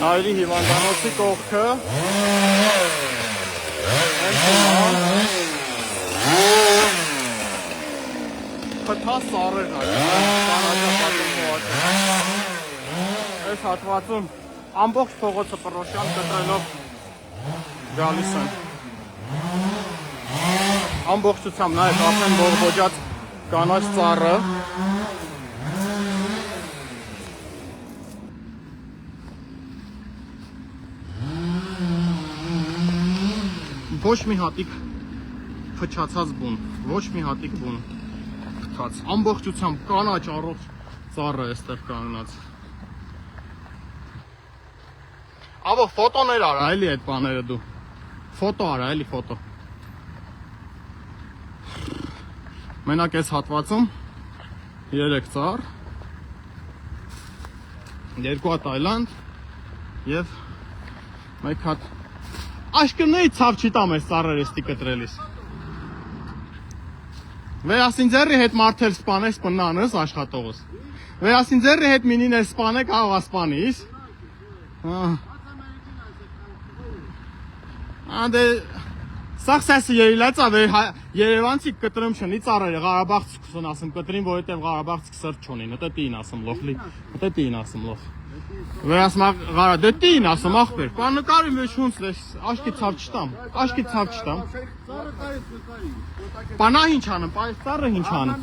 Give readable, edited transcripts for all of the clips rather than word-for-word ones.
Նայրի հիվանդանոցի կողքը Փթած ծառերն այս հատվածում ամբողջ փողոցը Պռոշյան կտրելով գալիս են ամբողջությամբ նայեք արդեն բողբոջած կանաչ ծառը ոչ մի հատիկ փչացած բուն, ոչ մի հատիկ բուն փթած, ամբողջությամբ կանաչ առողջ ծառը էստեղ կանգնած Աբո ֆոտոներ արա էլի այդ բաները դու ֆոտո արա էլի ֆոտո Մենակ այս հատվածում 3 ծառ 2 հատ այլանդ եւ 1 հատ Աշկրների ցավ չի տամ այս ծառերը ստի կտրելիս Վերասինձերի հետ մարդել սպանես պնանս աշխատողս Վերասինձերի հետ մինիներ սպանեք աղա սպանիս Անդե Սախսասը երիլացա Երևանցի կտրում չնի ծառերը Ղարաբաղց կսուն ասում կտրին որովհետև Ղարաբաղց սրտ չունի նտե տին ասում լոխլի նտե տին ասում լոխ Վերասմա Ղարա դե տին ասում ախպեր Կան նկարի մեջ հունց աշկի ցավ չտամ աշկի ցավ չտամ Պանա ինչ անեմ այս ծառը ինչ անեմ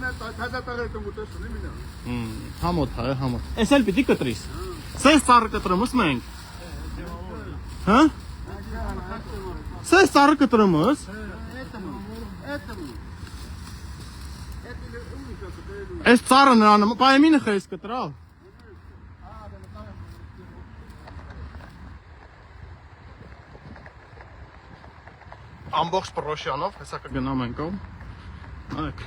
Համոթ է համոթ Էս էլ պիտի կտրիս Սես ծառը կտրումս մենք Հա Սես ծառը կտրումս Այս ծառը նրան պայմինը խես կտրալ Ամբողջ Պռոշյանով հեսա կգնամ ենք ով Այք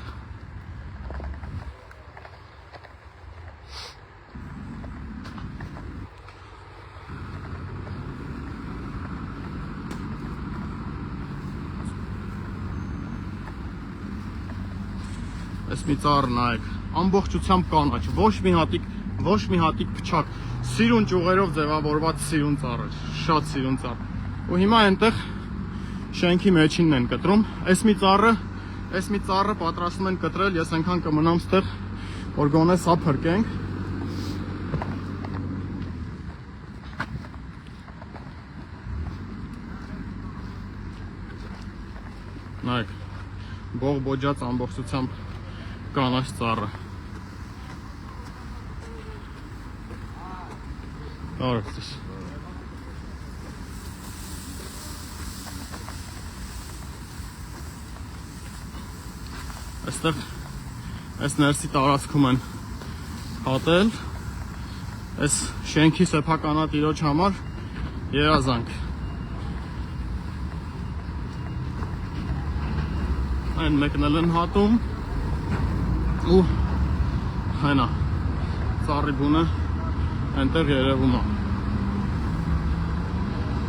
Այս մի ծառ նայեք ամբողջությամբ կանաչ ոչ մի հատիկ փչակ սիրուն ճյուղերով ձևավորված սիրուն ծառ է շատ սիրուն ծառ ու հիմա այնտեղ շենքի մեջինն են կտրում այս մի ծառը պատրաստում են կտրել ես այնքան կմնամ ստեղ որ գոնե սա փրկենք նայեք բողբոջած ամբողջությամբ կանաչ ծառը Արեցես Այստեղ այս ներսի տարածքում են հատել այս շենքի սեփականատիրոջ համար երազանք Այն մեկնել են հատում ու հայնա ծառի բունը այնտեղ երևում է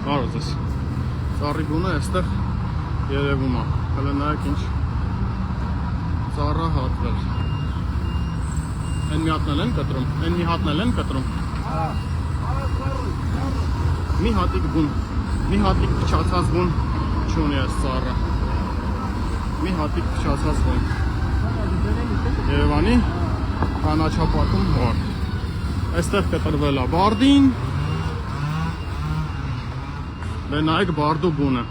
Կարոց ես ծառի բունը այստեղ երևում է հələ նայեք ինչ ծառը հատվել Այն մի հատնել են կտրում Այն մի հատնել են կտրում Մի հատիկ բուն Մի հատիկ փչացած բուն չունի այս ծառը Մի հատիկ փչացած բուն Երևանի կանաչապատում հոր Այստեղ կտրվել է բարդին Դե նայեք բարդու բունը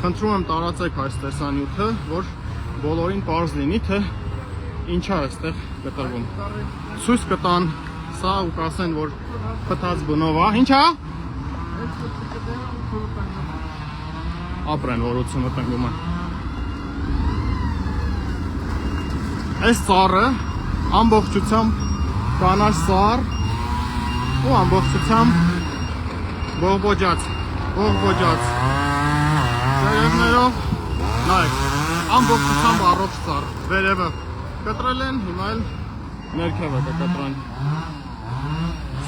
Խնդրում եմ տարածեք այս տեսանյութը որ բոլորին պարզ լինի թե ինչա այստեղ կտրվում Ցույց կտան սա ու կասեն որ փթած բնով է ինչա Ապրեն որությունը տնկում են Այս ծառը ամբողջությամբ կանաչ ծառ ու ամբողջությամբ բողբոջած Վերևներով նայեք ամբողջությամբ առողջ ծառ վերևը կտրել են հիմա էլ ներքևը կկտրեն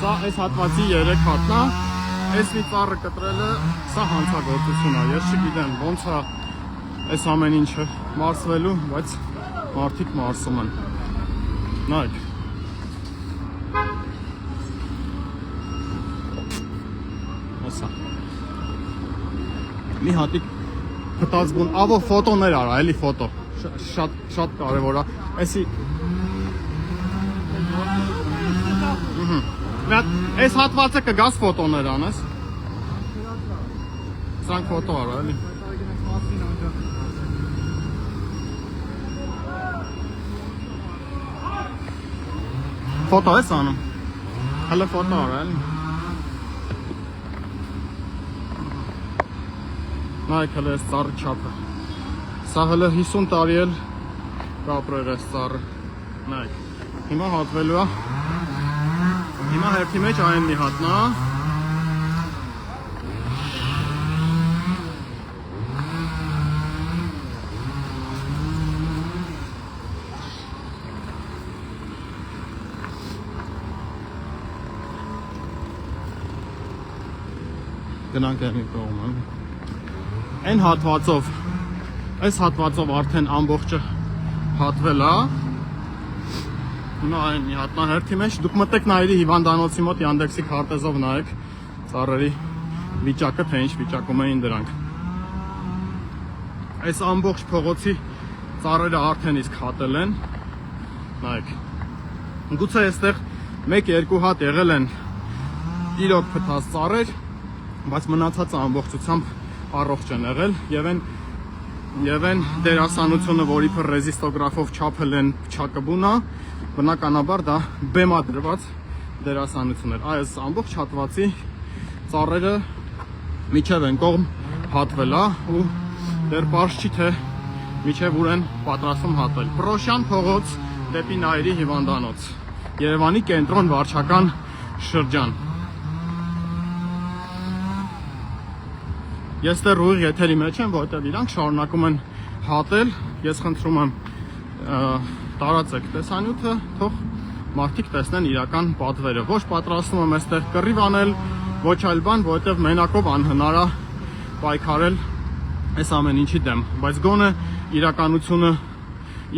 Սա այս հատվածի 3 հատն է այս մի ծառը կտրելը սա հանցագործություն է ես չգիտեմ ոնց է այս ամեն ինչը մարսվելու բայց մարդիկ մարսում են նայեք մի հատիկ փտած բուն, ավո ֆոտոներ արա, էլի ֆոտո։ Շատ կարևոր է։ Էսի Այս հատվածը կգաս ֆոտոներ անես։ Սրանք ֆոտո արա, էլի։ Ֆոտո ես անում։ Հələ ֆոտո արա, էլի։ Նայեք հələ այս ծառի չափը։ Սա հələ 50 տարի էլ կապրեր այս ծառը։ Նայեք։ Հիմա հատվելու է։ Հիմա հերթի մեջ այն մի հատնա։ Գնանք այն կողմը։ Այն հատվածով, այս հատվածով արդեն ամբողջը հատվել է։ Հիմա այն մի հատնա հերթի մեջ, դուք մտեք նայերի հիվանդանոցի մոտ Yandex-ի քարտեզով նայեք ծառերի վիճակը, թե ինչ վիճակում էին դրանք։ Այս ամբողջ փողոցի ծառերը արդեն իսկ հատել են։ Նայեք։ Գուցե այստեղ 1-2 հատ եղել են իրոք փտած ծառեր, բայց մնացածը ամբողջությամբ առողջ են եղել եւ այն դերասանությունը, որի փր ռեզիստոգրաֆով չափել են չակբունա, բնականաբար դա բեմադրված դերասանություն էր։ Այս ամբողջ հատվածի ծառերը միջև են կողմ հատվել է ու դեռ պարզ չի թե միջև ուր են պատրաստում հատել։ Պրոշյան փողոց դեպի Նայիրի հիվանդանոց, Երևանի կենտրոն վարչական շրջան։ Ես դեռ ուղիղ եթերի մեջ եմ, որտեղ իրանք շարունակում են հատել։ Ես խնդրում եմ տարածեք տեսանյութը, թող մարդիկ տեսնեն իրական պատվերը։ Ոչ պատրաստում եմ այստեղ կռիվ անել, ոչ այլ բան, որովհետև մենակով անհնար է պայքարել այս ամեն ինչի դեմ, բայց գոնե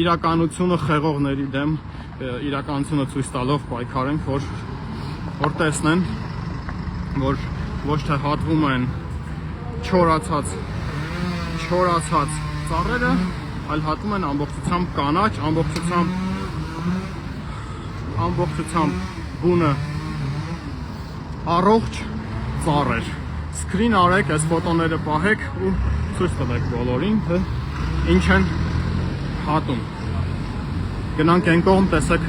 իրականությունը խեղողների դեմ, իրականությունը ցույց տալով պայքարենք, որ տեսնեն, որ ոչ թե հատվում են չորացած ծառերը, այլ հատում են ամբողջությամբ կանաչ, ամբողջությամբ բունը առողջ ծառեր։ Սկրին արեք, այս ֆոտոները պահեք ու ցույց տվեք բոլորին, թե ինչ են հատում։ Գնանք այն կողմ, տեսեք։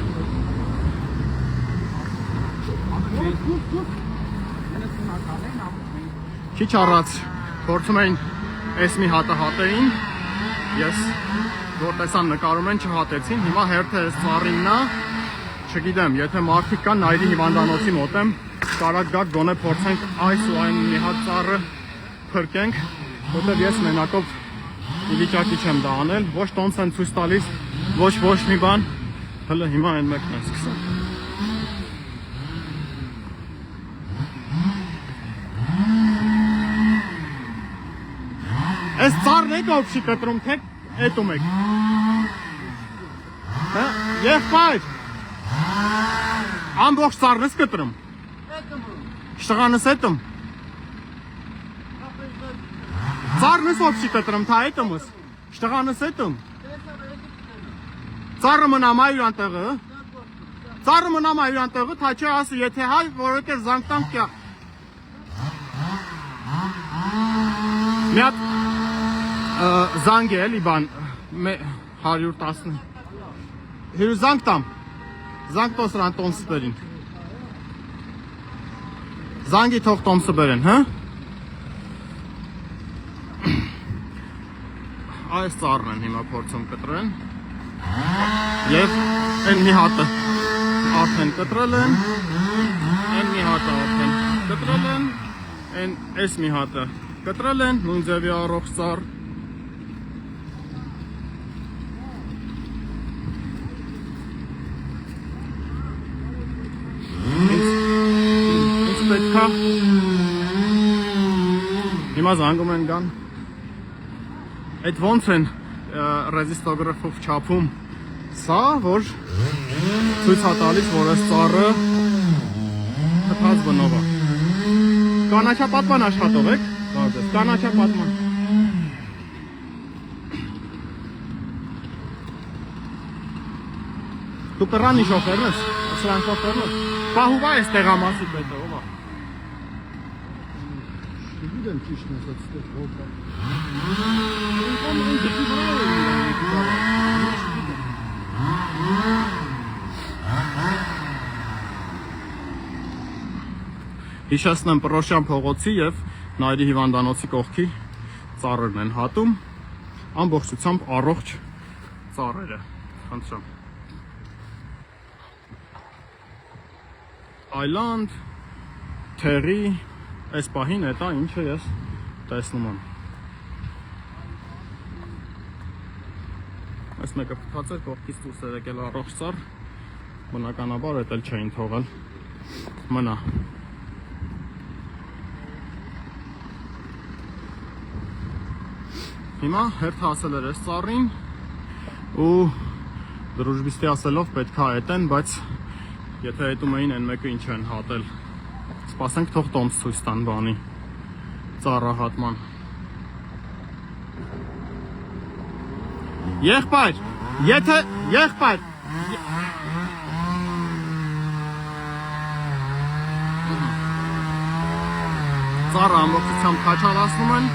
Քիչ առաջ փորձում էին այս մի հատը հատեին, ես որ տեսան նկարում են չհատեցին, հիմա հերթը այս ծառինն է, չգիտեմ, եթե մարդիկ կան Նայիրի հիվանդանոցի մոտ եմ, կարակ գաք գոնե փորձենք այս ու այն մի հատ ծառը փրկենք, որտեղ ես մենակով ի վիճակի չեմ դա անել, ոչ տոնց են ցույց տալիս, ոչ մի բան, հələ հիմա այն մեկն է սկսել։ Այս ծառն եք ովքի կտրում, թե էտում եք։ Եղբայր, ամբողջ ծառն ես կտրում։ Շտղանս էտում։ Ծառն ես ովքի կտրում, թա էտում ես։ Շտղանս էտում։ Ծառը մնամ այրան տեղը։ Ծառը մնամ այրան տեղը, թա չէ ասը, եթե հայ, որովհետև զանգտամ կյա։ Մի հատ զանգ է էլի բան 110 հիրու զանգ տամ զանգ տոսրան տոմսը բերին զանգի թող տոմսը բերեն հա այս ծառն են հիմա փորձում կտրեն եւ այն մի հատը արդեն կտրել են այն մի հատը արդեն կտրել են այն այս մի հատը կտրել են նույն ձևի առողջ ծառ Հիմա զանգում են գան այդ ոնց են ռեզիստոգրաֆով չափում սա որ ցույց է տալիս որ այս ծառը փտած բնով է կանաչապատման աշխատող եք կանաչապատման Դու կռանի շոֆերն ես, սրանք շոֆերն ես։ Պահուվա ես տեղամասի պետը, ով է։ Չգիտեմ ճիշտն ասած ստեղ ով է։ Հիշեցնեմ Պռոշյան փողոցի եւ Նայիրի հիվանդանոցի կողքի ծառերն են հատում, ամբողջությամբ առողջ ծառերը, խնդրեմ։ Այլանդ, թերի, այս պահին հետա ինչը ես տեսնում եմ։ Այս մեկը փտած էր, կողքից դուրս էր եկել առողջ ծառ, բնականաբար էդ էլ չէին թողել, մնա։ Հիմա հերթ հասել էր այս ծառին ու դրուժբիստի ասելով պետք է հետեն, բայց եթե հետում էին այն մեկը ինչ են հատել։ Սպասենք թող տոմս ցույց տան բանի ծառահատման։ Եղբայր, եթե եղբայր ծառը ամբողջությամբ քաչալացնում են,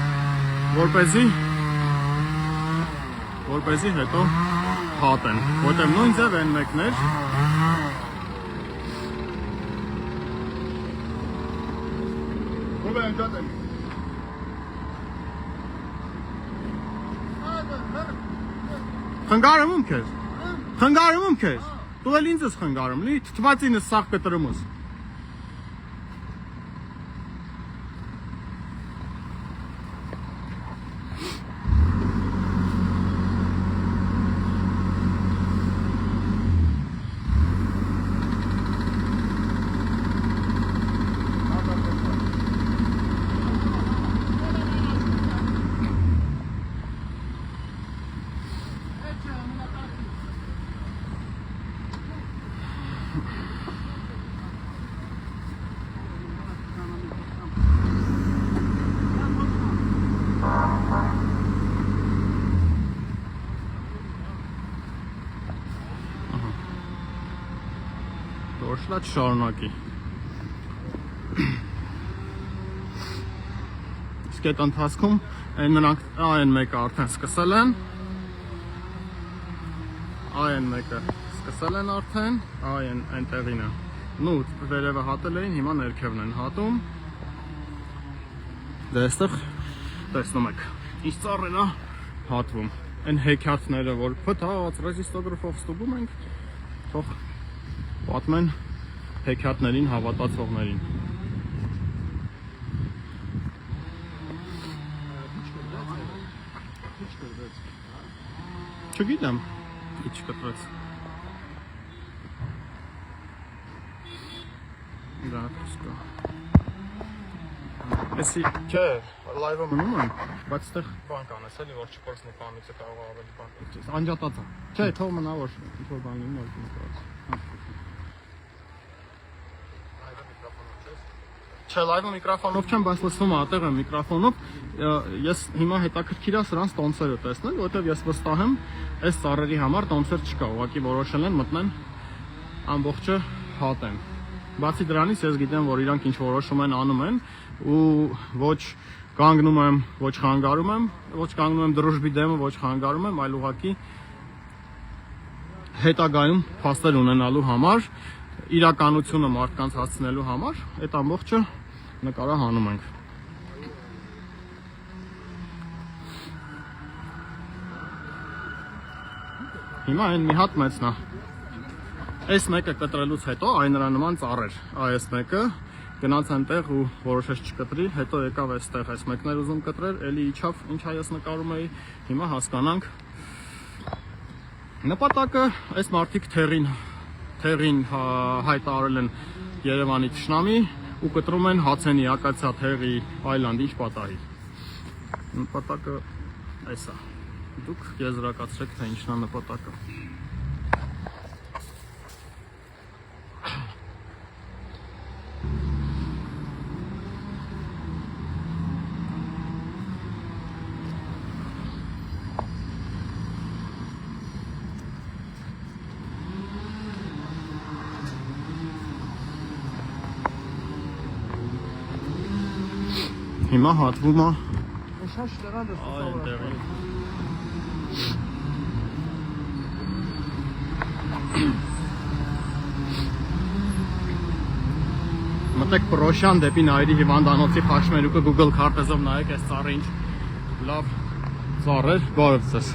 որպեսզի հետո հատեն, որտեղ նույն ձև են մեկներ խնգարում եմ քեզ, դու էլ ինձ ես խնգարում, լի թվաց ինձ սաղ կտրումս։ Դոշլաց շարունակի։ Իսկ այդ ընթացքում նրանք այն մեկը արդեն սկսել են արդեն, այն տեղինը։ Նու վերևը հատել էին, հիմա ներքևն են հատում։ Դե այստեղ տեսնում եք, ինչ ծառեր է հատվում։ Այն հեքիաթները, որ փտած ռեզիստոգրաֆով ստուգում ենք, թող պատմեն հեքիաթներին հավատացողներին։ Չգիտեմ, ինչ կտրեց։ Դա կսկա։ Էսի, չէ, լայվը մնում եմ, բայց ստեղ բան կանես, էլի որ չկորսնի պանույցը կարող ավելի բան։ Անջատած է։ Չէ, թող մնա որ ինչ-որ բան լինի, որ կնկրած։ Չէ, լայվը միկրոֆոնով չեմ, բայց լսվում է ատեղ եմ միկրոֆոնով։ Ես հիմա հետաքրքիր է սրանց տոմսերը տեսնել, որովհետև ես վստահ եմ, այս ծառերի համար տոմսեր չկա, ուղղակի որոշել են մտնեն ամբողջը հատեն։ Բացի դրանից ես գիտեմ, որ իրանք ինչ որոշում են անում են ու ոչ կանգնում եմ, ոչ խանգարում եմ, ոչ կանգնում եմ դրուժբի դեմը, ոչ խանգարում եմ, այլ ուղղակի հետագայում փաստեր ունենալու համար, իրականությունը մարդկանց հասցնելու համար, այդ ամբողջը նկարահանում ենք։ Հիմա այն մի հատ մեծն է։ Այս մեկը կտրելուց հետո այն նրա նման ծառեր, այս մեկը գնաց այնտեղ ու որոշեց չկտրի, հետո եկավ այստեղ այս մեկն էր ուզում կտրել, էլի իջավ, ինչա ես նկարում էի, հիմա հասկանանք։ Նպատակը այս մարդիկ թերին հայտարարել են Երևանի թշնամի ու կտրում են Հացենի, Ակացիա, Թերի, Այլանդ, ինչ պատահի։ Նպատակը այս է։ Դուք եզրակացրեք, թե ինչն է նպատակը։ Հիմա հատվում է Շաշ դրան է այնտեղի։ Մտեք Պրոշյան դեպի Նայիրի հիվանդանոցի խաչմերուկը Google քարտեզով նայեք այս ծառը ինչ լավ ծառ էր, բարև ձեզ։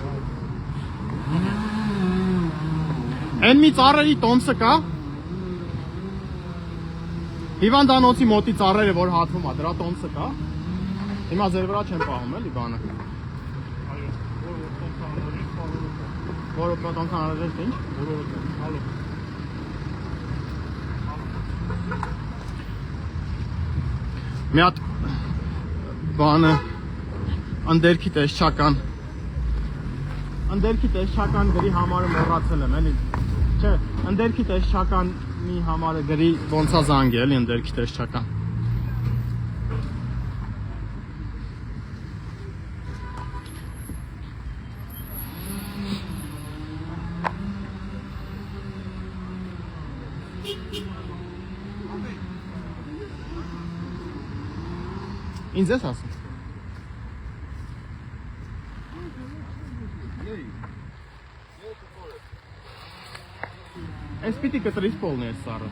Այն մի ծառերի տոմսը կա։ Հիվանդանոցի մոտի ծառերը, որ հատվում է, դրա տոմսը կա։ Հիմա ձեր վրա չեմ պահում, էլի բանը։ Որը տոմս անհրաժեշտ ինչ։ Մի հատ բանը ընդերքի տեսչական գրի համարը մոռացել եմ, էլի։ Չէ, ընդերքի տեսչականի համարը գրի ոնց է զանգի, էլի ընդերքի տեսչական։ Ինձ ես ասում։ Այս պիտի կտրից պոլն է այս սարը։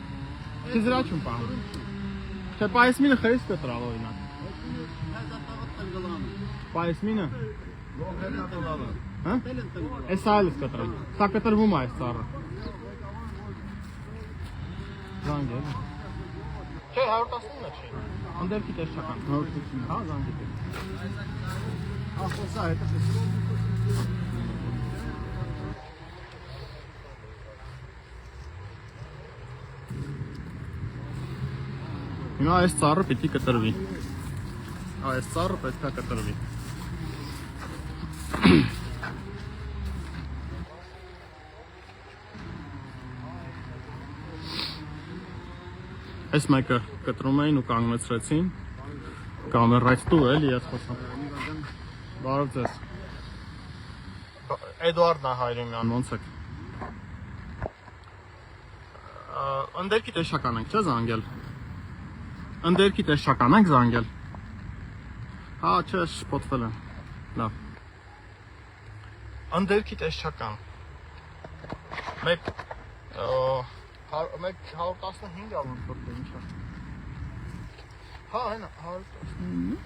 Չի զրա չում պահում։ Թե պայսմինը խրիս կտրալ օրինակ։ Պայսմինը։ Հա? Այս այլս կտրալ։ Սա կտրվում է այս սարը։ Զանգ է։ Չէ, 119-ը չի։ Ընդերքի տեսչական։ 119, հա, զանգի դեպ։ Ախոսա հետը։ Հիմա այս ծառը պիտի կտրվի։ Այս ծառը պետք է կտրվի։ Այս մեկը կտրում էին ու կանգնեցրեցին։ Կամերայից տու էլի ես խոսամ։ Բարև ձեզ։ Էդուարդ Նահայրումյան, ոնց եք։ Ընդերքի տեսչական ենք, չէ՞ զանգել։ Ընդերքի տեսչական ենք զանգել։ Հա, չէ, շփոթվել եմ։ Լավ։ Ընդերքի տեսչական։ Մեկ 115 ալուն որտե ինչա։ Հա, այնա 115։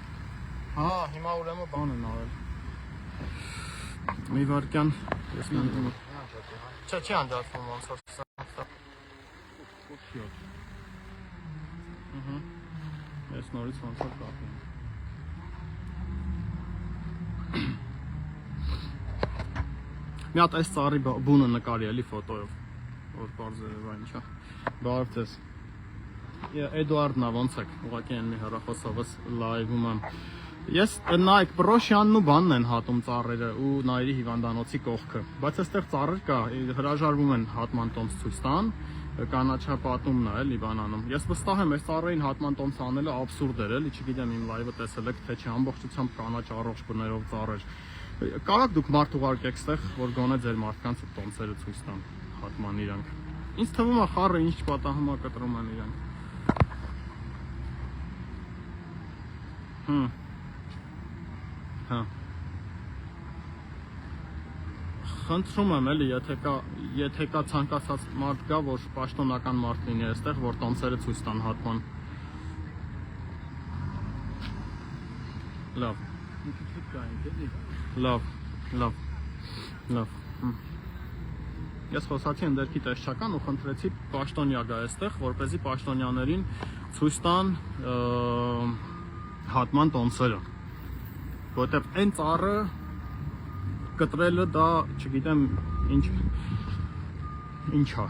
Հա, հիմա ուրեմն բան են արել։ Մի վարքյան, ես նայում եմ։ Չէ, չի անջատվում ոնց որ սա։ Ես նորից ոնց որ կապեմ։ Մի հատ այս ծառի բունը նկարի էլի ֆոտոյով, որ բարձրևա ինչա։ Բարև ձեզ։ Էդուարդն է, ոնց եք, ուղղակի են մի հեռախոսովս լայվում եմ։ Ես նայեք, Պրոշյանն ու բանն են հատում ծառերը ու Նայիրի հիվանդանոցի կողքը, բայց այստեղ ծառեր կա, հրաժարվում են հատման տոմս ցույց տան, կանաչապատումն է էլի բանանում։ Ես վստահ եմ, այս ծառերին հատման տոմս անելը աբսուրդ էր, էլի, չգիտեմ իմ լայվը տեսել եք, թե չի, ամբողջությամբ կանաչ առողջ բներով ծառեր։ Կարաք դուք մարդ ուղարկեք ստեղ, որ գոնե ձեր մարդկանց տոմսերը ցույց տան, հատման իրանք։ Ինձ թվում է խառը ինչ պատահում է կտրում են իրանք։ Հա։ Խնդրում եմ էլի, եթե կա ցանկացած մարդ գա, որ պաշտոնական մարդ լինի այստեղ, որ տոմսերը ցույց տան հատման։ Լավ։ Լավ։ Ես խոսացի ընդերքի տեսչական ու խնդրեցի պաշտոնյա գա այստեղ, որպեսզի պաշտոնյաներին ցույց տան հատման տոմսերը։ Որտեւ այն ծառը կտրելը դա, չգիտեմ, ինչա,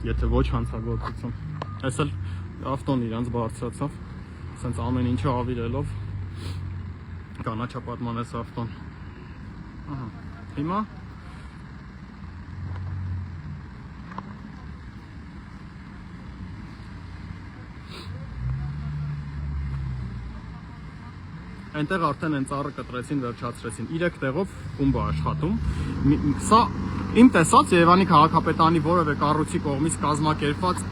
եթե ոչ հանցագործություն։ Այս էլ ավտոն իրանց բարձրացավ, սենց ամեն ինչը ավիրելով կանաչապատման էս ավտոն։ Ահա, հիմա այնտեղ արդեն են ծառը կտրեցին, վերջացրեցին։ 3 տեղով խումբ է աշխատում։ Սա իմ տեսած Երևանի քաղաքապետարանի որևէ կառույցի կողմից կազմակերպված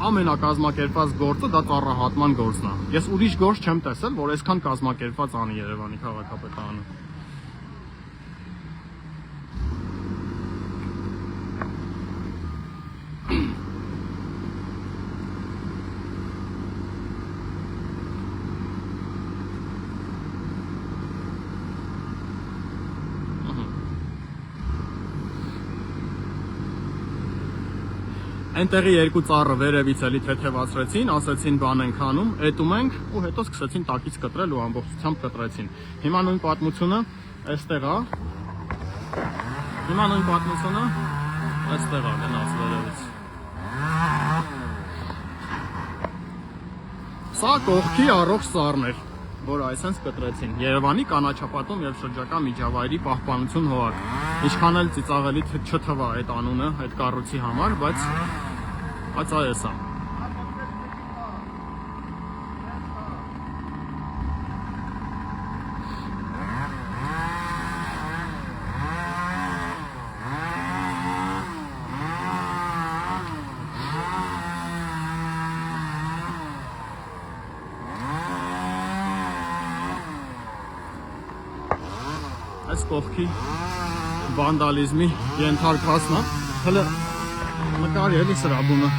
ամենակազմակերպված գործը դա ծառահատման գործն է։ Ես ուրիշ գործ չեմ տեսել, որ այսքան կազմակերպված անի Երևանի քաղաքապետարանը։ Այնտեղի երկու ծառը վերևից էլի թեթևացրեցին, ասեցին բան ենք անում, էտում ենք ու հետո սկսեցին տակից կտրել ու ամբողջությամբ կտրեցին։ Հիմա նույն պատմությունը այստեղ է։ Հիմա նույն պատմությունը այստեղ է գնաց վերևից։ Սա կողքի առողջ ծառն էր, որ այսպես կտրեցին։ Երևանի կանաչապատում եւ շրջակա միջավայրի պահպանություն հողակ։ Ինչքան էլ ծիծաղելի չթվա այդ անունը, այդ կառույցի համար, բայց այս է։ Այս կողքի վանդալիզմի ենթարկվածն է, հələ նկարի էլի սրա բունը։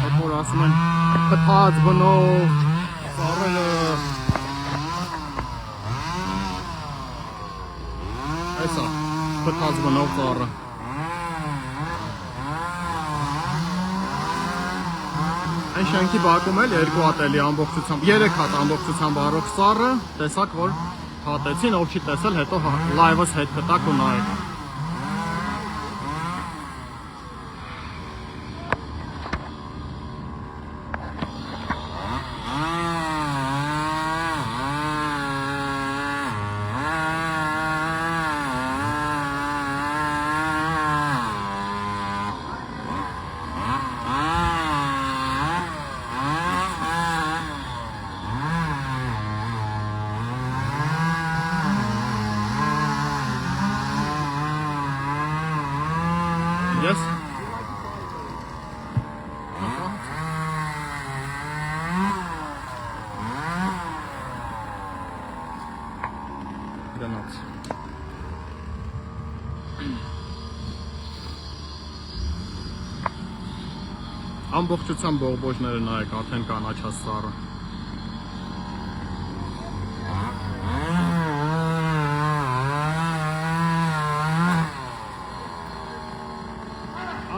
Այդ որ ասում են պտած բնով ծառերը։ Այս է պտած բնով ծառը։ Այն շենքի բակում էլ երկու հատ էլի ամբողջությամբ, 3 հատ ամբողջությամբ առողջ ծառը, տեսակ որ հատեցին, ով չի տեսել, հետո լայվս հետ կտակ ու նայեք։ Yes. Գնաց։ Ամբողջությամբ բողբոջները նայեք, արդեն կանաչած ծառը։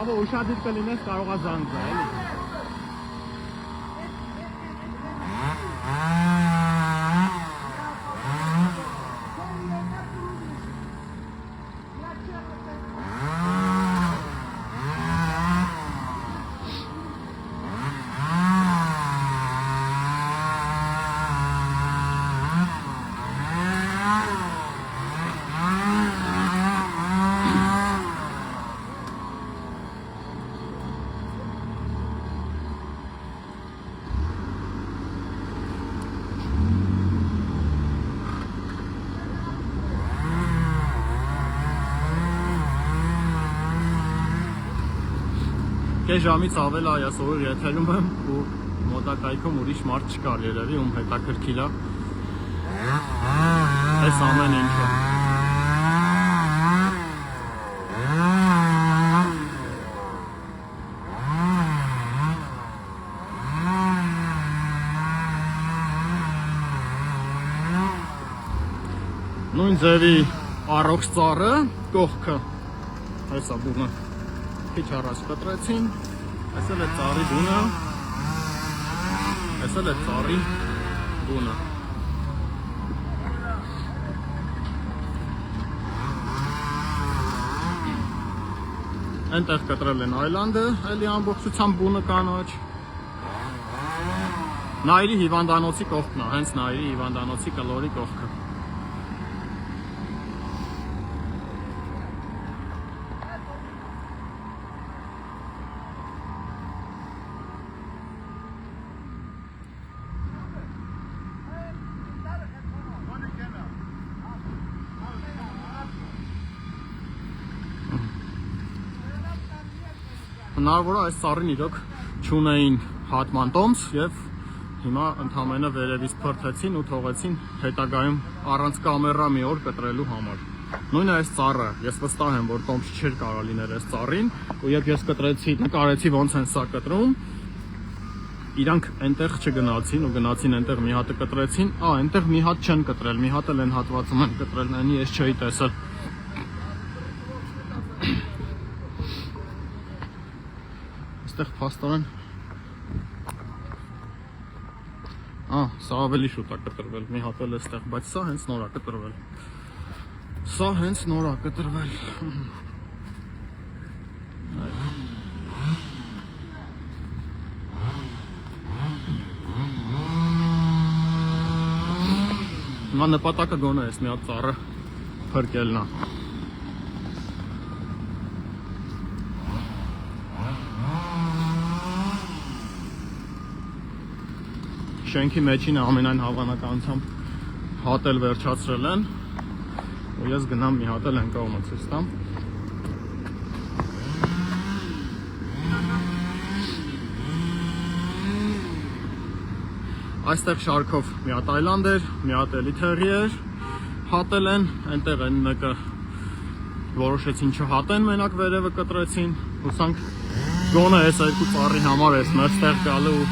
Աբո ուշադիր կլինես կարող է զանգել, էլի։ Կես ժամից ավել այասովոր եթերում եմ ու մոտակայքում ուրիշ մարդ չկար երևի, ում հետաքրքիր է այս ամեն ինչը։ Նույն ձևի առողջ ծառը կողքը, այս է բունը, քիչ առաջ կտրեցին, այս էլ է ծառի բունը, այս էլ է ծառի բունը։ Այնտեղ կտրել են այլանդը, էլի ամբողջությամբ բունը կանաչ։ Նայիրի հիվանդանոցի կողքն է, հենց Նայիրի հիվանդանոցի կլորի կողքը։ հնարավոր է այս ծառին իրոք չունեին հատման տոմս եւ հիմա ընդամենը վերևից փրթեցին ու թողեցին հետագայում առանց կամերա մի օր կտրելու համար։ Նույնը այս ծառը, ես վստահ եմ, որ տոմս չէր կարող լինել այս ծառին, ու երբ ես կտրեցի, նկարեցի ոնց են սա կտրում, իրանք այնտեղ չգնացին ու գնացին այնտեղ մի հատը կտրեցին, այնտեղ մի հատ չեն կտրել, մի հատ էլ են հատվածում են կտրել, նայնի ես չէի տեսել։ Այստեղ փաստորեն սա ավելի շուտ է կտրվել, մի հատ էլ էստեղ, բայց սա հենց նոր է կտրվել։ Սա հենց նոր է կտրվել։ Հիմա նպատակը գոնե էս մի հատ ծառը փրկելն է։ Շենքի մեջին ամենայն հավանականությամբ հատել վերջացրել են ու ես գնամ մի հատ էլ են կողմը ցույց տամ։ Այստեղ շարքով մի հատ այլանդ էր, մի հատ էլի թերի էր, հատել են, այնտեղ են մեկը որոշեցին չհատեն, մենակ վերևը կտրեցին, հուսանք գոնե այս երկու ծառի համար էս մեր ստեղ գալու ու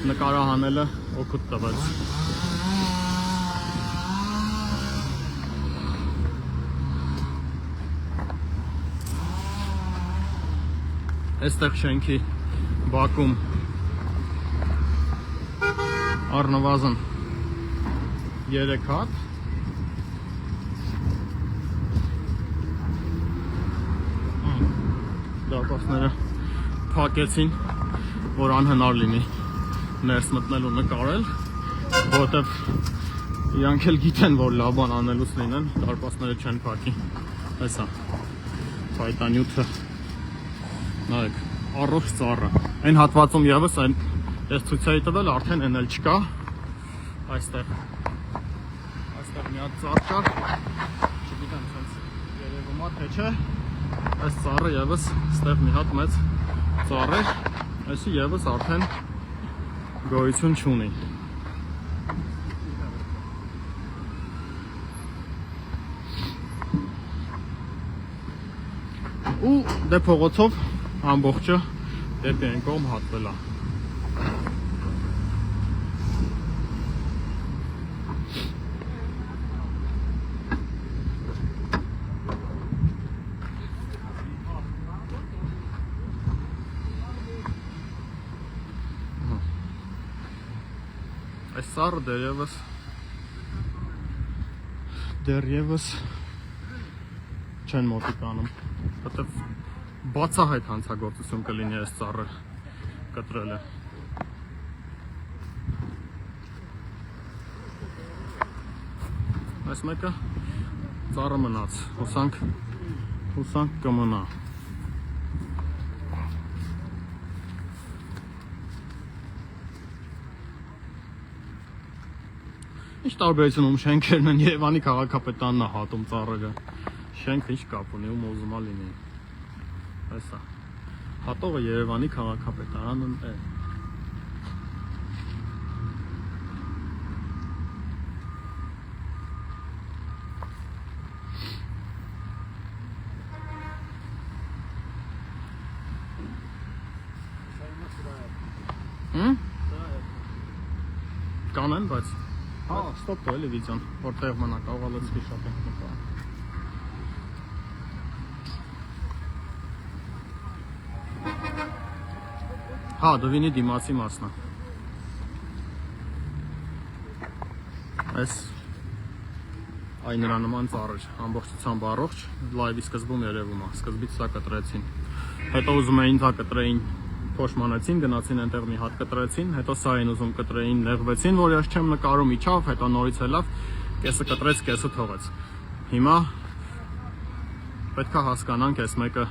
նկարահանելը օգուտ տվեց։ Այստեղ շենքի բակում առնվազն 3 հատ դարպասները փակեցին, որ անհնար լինի ներս մտնել ու նկարել, որովհետև իրանք էլ գիտեն, որ լավ բան անելուց լինեն, դարպասները չեն փակի։ Այսա փայտանյութը նայեք, առողջ ծառը։ Այն հատվածում եւս այն ես ցույց էի տվել, արդեն այն էլ չկա։ Այստեղ մի հատ ծառ կար, չգիտեմ sense երևում է թե չէ։ Այս ծառը եւս այստեղ մի հատ մեծ ծառ էր, այսի եւս արդեն գոյություն չունի։ Ու դե փողոցով ամբողջը դեպի այն կողմ հատվել է։ Այս ծառը դեռևս չեն մոտիկանում, որտեղ բացահայտ հանցագործություն կլինի այս ծառը կտրելը։ Այս մեկը ծառը մնաց, հուսանք կմնա։ Ինչ տարբերություն ում շենքերն են, Երևանի քաղաքապետանն է հատում ծառերը։ Շենքը ինչ կապ ունի, ում ուզում է լինի։ Այսա։ Հատողը Երևանի քաղաքապետարանն է։ Կանեն, բայց ստոպ տո էլի վիդեոն, որտեղ մնա կարող լցվի շատ ենք նկար։ Դվինի դիմացի մասն է։ Այս այն նրա նման ծառ էր, ամբողջությամբ առողջ, լայվի սկզբում երևում է, սկզբից սա կտրեցին։ Հետո ուզում էին սա կտրեին, փոշմանեցին, գնացին այնտեղ մի հատ կտրեցին, հետո սա էին ուզում կտրեին, նեղվեցին, որ ես չեմ նկարում, իջավ, հետո նորից ելավ, կեսը կտրեց, կեսը թողեց։ Հիմա պետք է հասկանանք այս մեկը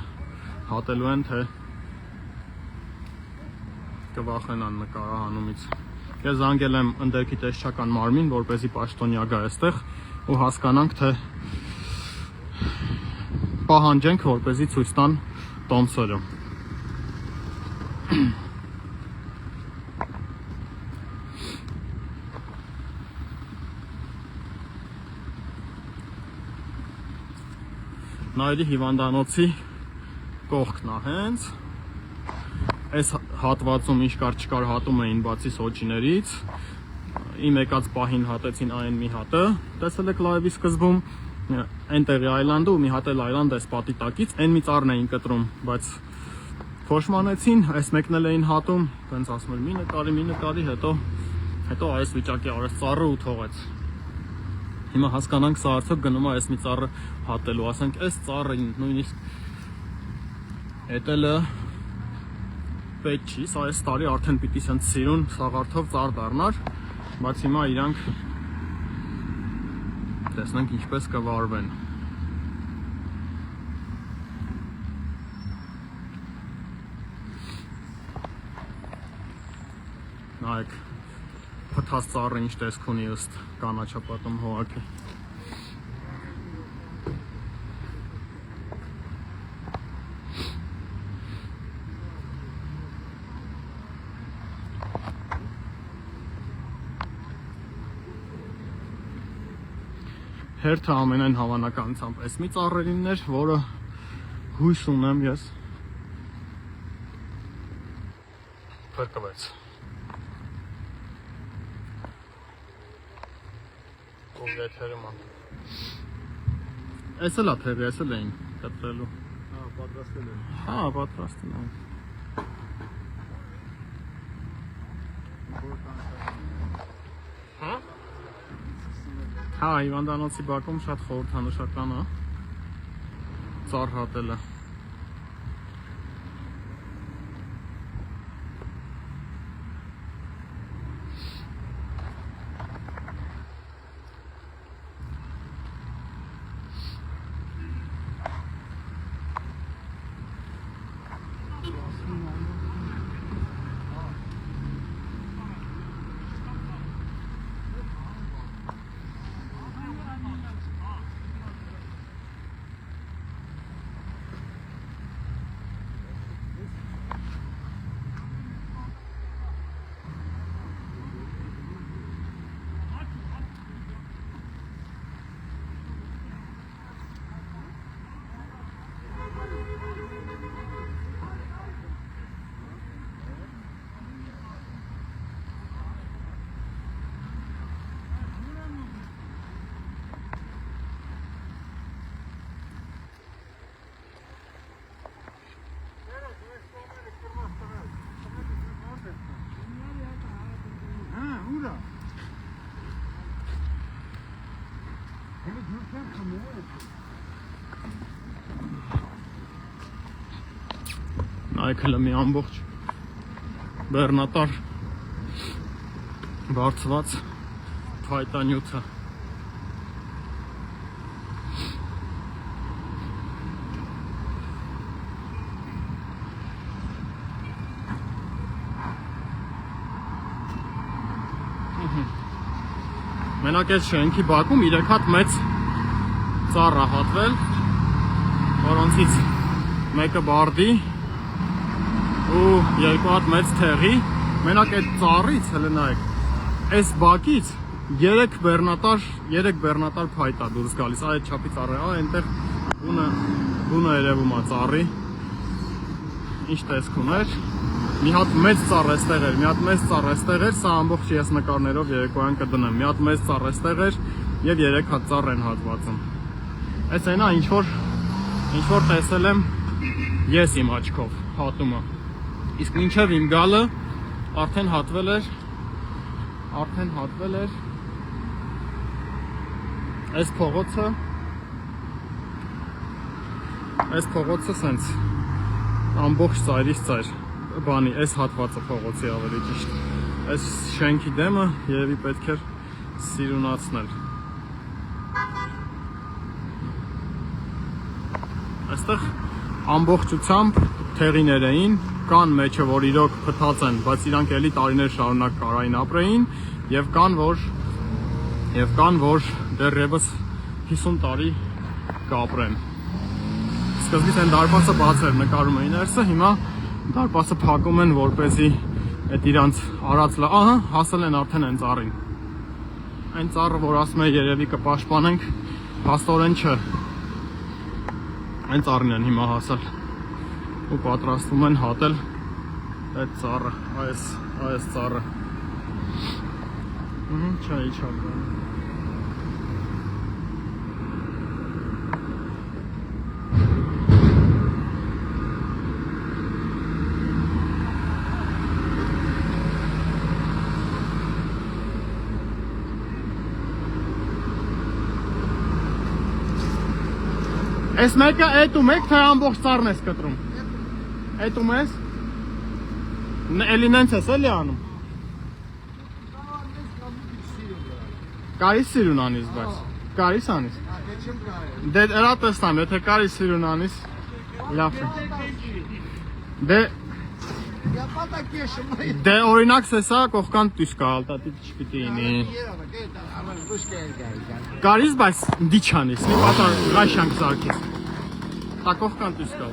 հատելու են, թե կվախենան նկարահանումից։ Ես զանգել եմ ընդերքի տեսչական մարմին, որպեսզի պաշտոնյա գա այստեղ ու հասկանանք, թե պահանջենք, որպեսզի ցույց տան տոմսերը։ Նայելի հիվանդանոցի կողքն է հենց այս հատվածում ինչ կար չկար հատում էին բացի սոճիներից իմ եկած պահին հատեցին այն մի հատը տեսել եք լայվի սկզբում այնտեղի այլանդը ու մի հատ էլ այլանդ էս պատի տակից այն մի ծառն էին կտրում բայց փոշմանեցին այս մեկն էլ էին հատում տենց ասում էր մի նկարի հետո այս վիճակի արեց ծառը ու թողեց հիմա հասկանանք սա արդյոք գնում է այս մի ծառը հատելու, ասենք այս ծառը նույնիսկ էտելը պետք չի, սա այս տարի արդեն պիտի սենց սիրուն սաղարթով ծառ դառնար, բայց հիմա իրանք տեսնենք ինչպես կվարվեն։ Նայեք փթած ծառը ինչ տեսք ունի ըստ կանաչապատում հողակի։ Հերթը ամենայն հավանականությամբ այս մի ծառերինն էր, որը հույս ունեմ ես փրկվեց։ Եթերում ան։ Այս էլ է թերի, այս էլ էին կտրելու։ Պատրաստել են։ Հա, պատրաստել են։ Հա? Հա, հիվանդանոցի բակում շատ խորհրդանշական է ծառ հատելը։ Նայեք հլը մի ամբողջ բեռնատար բարձված փայտանյութը Մենակ այս շենքի բակում 3 հատ մեծ ծառ է հատվել, որոնցից մեկը բարդի ու 2 հատ մեծ թեղի, մենակ այդ ծառից, հələ նայեք, այս բակից 3 բեռնատար փայտ է դուրս գալիս, այդ չափի ծառ է, այնտեղ բունը երևում է ծառի, ինչ տեսք ուներ, մի հատ մեծ ծառ էստեղ էր, մի հատ մեծ ծառ էստեղ էր, սա ամբողջ ես նկարներով երեկոյան կդնեմ, մի հատ մեծ ծառ էստեղ էր եւ 3 հատ ծառ են հատվածում։ Այս այնա ինչ որ տեսել եմ ես իմ աչքով հատումը։ Իսկ մինչև իմ գալը արդեն հատվել էր այս փողոցը սենց ամբողջ ծայրից ծայր բանի, այս հատվածը փողոցի ավելի ճիշտ, այս շենքի դեմը երևի պետք էր սիրունացնել։ Այստեղ ամբողջությամբ թեղիներ էին, կան մեջը, որ իրոք փթած են, բայց իրանք էլի տարիներ շարունակ կարային ապրեին, եւ կան, որ դեռևս 50 տարի կապրեն։ Սկզբից այն դարպասը բաց էր, նկարում էին ներսը, հիմա Դարպասը փակում են, որպեսզի այդ իրանց արած լա, ահա, հասել են արդեն այն ծառին։ Այն ծառը, որ ասում է երևի կպաշտպանենք, հաստորեն չէ։ Այն ծառին են հիմա հասել ու պատրաստվում են հատել այդ ծառը, այս ծառը։ Չէ, իջավ։ Այս մեկը էտում եք, թե ամբողջ ծառն ես կտրում։ Էտում ես։ Էլի նենց ես էլի անում։ Կարիս սիրուն անիս, բայց։ Կարիս անիս։ Դե էլա տեսնամ, եթե կարիս սիրուն անիս, լավ է։ Դե օրինակ սեսա կողքան տույս կա, ալտատի չպիտի ինի։ Կարիս, բայց դիչ անիս, մի պատար գայշանք զարկես։ Տա կողքան տույս կա։